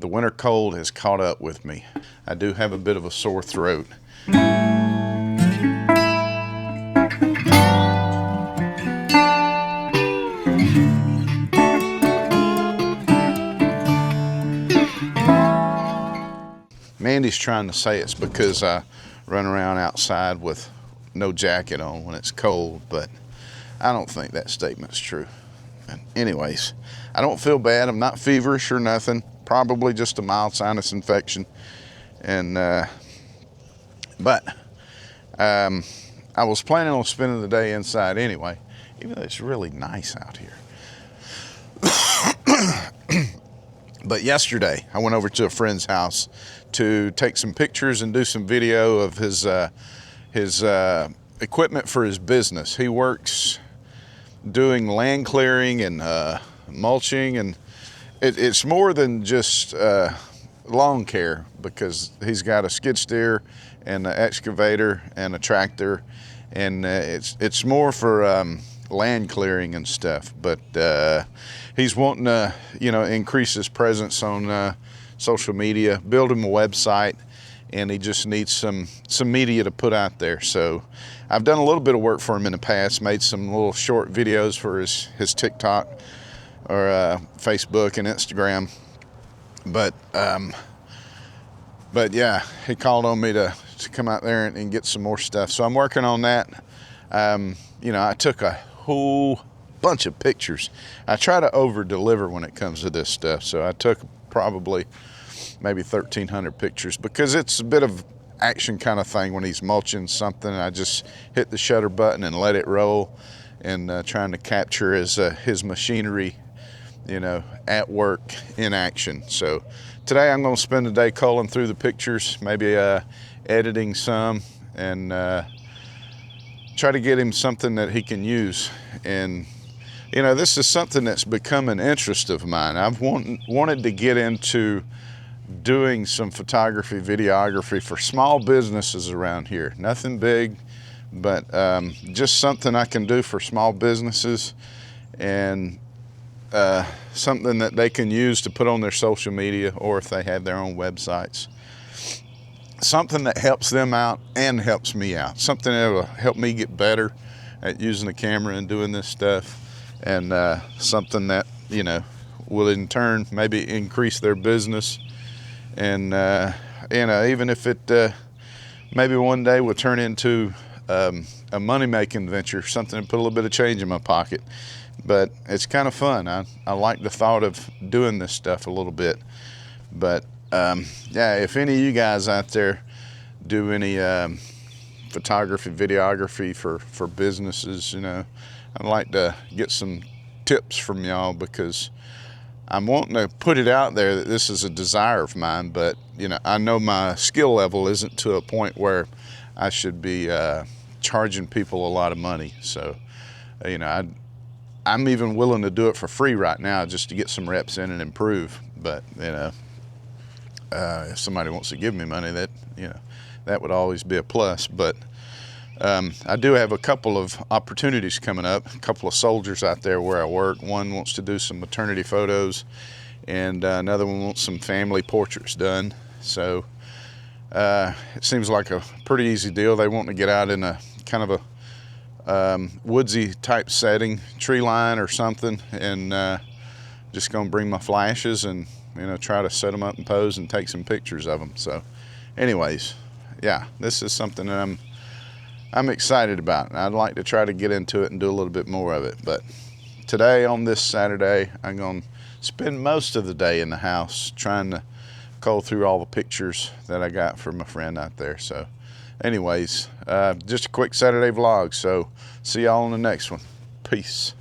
The winter cold has caught up with me. I do have a bit of a sore throat. Mandy's trying to say it's because I run around outside with no jacket on when it's cold, but I don't think that statement's true. And anyways, I don't feel bad. I'm not feverish or nothing. Probably just a mild sinus infection. And but I was planning on spending the day inside anyway, even though it's really nice out here. But yesterday I went over to a friend's house to take some pictures and do some video of his equipment for his business. He works doing land clearing and mulching, and it's more than just lawn care, because he's got a skid steer and an excavator and a tractor, and it's more for land clearing and stuff. But he's wanting to increase his presence on social media, build him a website, and he just needs some media to put out there. So I've done a little bit of work for him in the past, made some little short videos for his TikTok or Facebook and Instagram. But yeah, he called on me to come out there and get some more stuff. So I'm working on that. I took a whole bunch of pictures. I try to over deliver when it comes to this stuff. So I took probably maybe 1,300 pictures, because it's a bit of action kind of thing when he's mulching something. I just hit the shutter button and let it roll, and trying to capture his machinery, at work in action. So today I'm going to spend the day culling through the pictures, maybe editing some, and try to get him something that he can use. And this is something that's become an interest of mine. I've wanted to get into doing some photography, videography for small businesses around here. Nothing big, but just something I can do for small businesses, and something that they can use to put on their social media, or if they have their own websites. Something that helps them out and helps me out. Something that will help me get better at using the camera and doing this stuff, and something that will in turn maybe increase their business. And even if it maybe one day will turn into a money-making venture, something to put a little bit of change in my pocket. But it's kind of fun. I like the thought of doing this stuff a little bit. But yeah, if any of you guys out there do any photography, videography for businesses, I'd like to get some tips from y'all, because I'm wanting to put it out there that this is a desire of mine. But I know my skill level isn't to a point where I should be charging people a lot of money. So I'm even willing to do it for free right now, just to get some reps in and improve. But if somebody wants to give me money, that would always be a plus. But I do have a couple of opportunities coming up. A couple of soldiers out there where I work. One wants to do some maternity photos, and another one wants some family portraits done. So it seems like a pretty easy deal. They want to get out in a kind of a woodsy type setting, tree line or something, and just gonna bring my flashes and try to set them up and pose and take some pictures of them. So anyways, yeah, this is something that I'm excited about, and I'd like to try to get into it and do a little bit more of it. But today, on this Saturday, I'm gonna spend most of the day in the house trying to cull through all the pictures that I got from my friend out there. So anyways, just a quick Saturday vlog. So see y'all on the next one. Peace.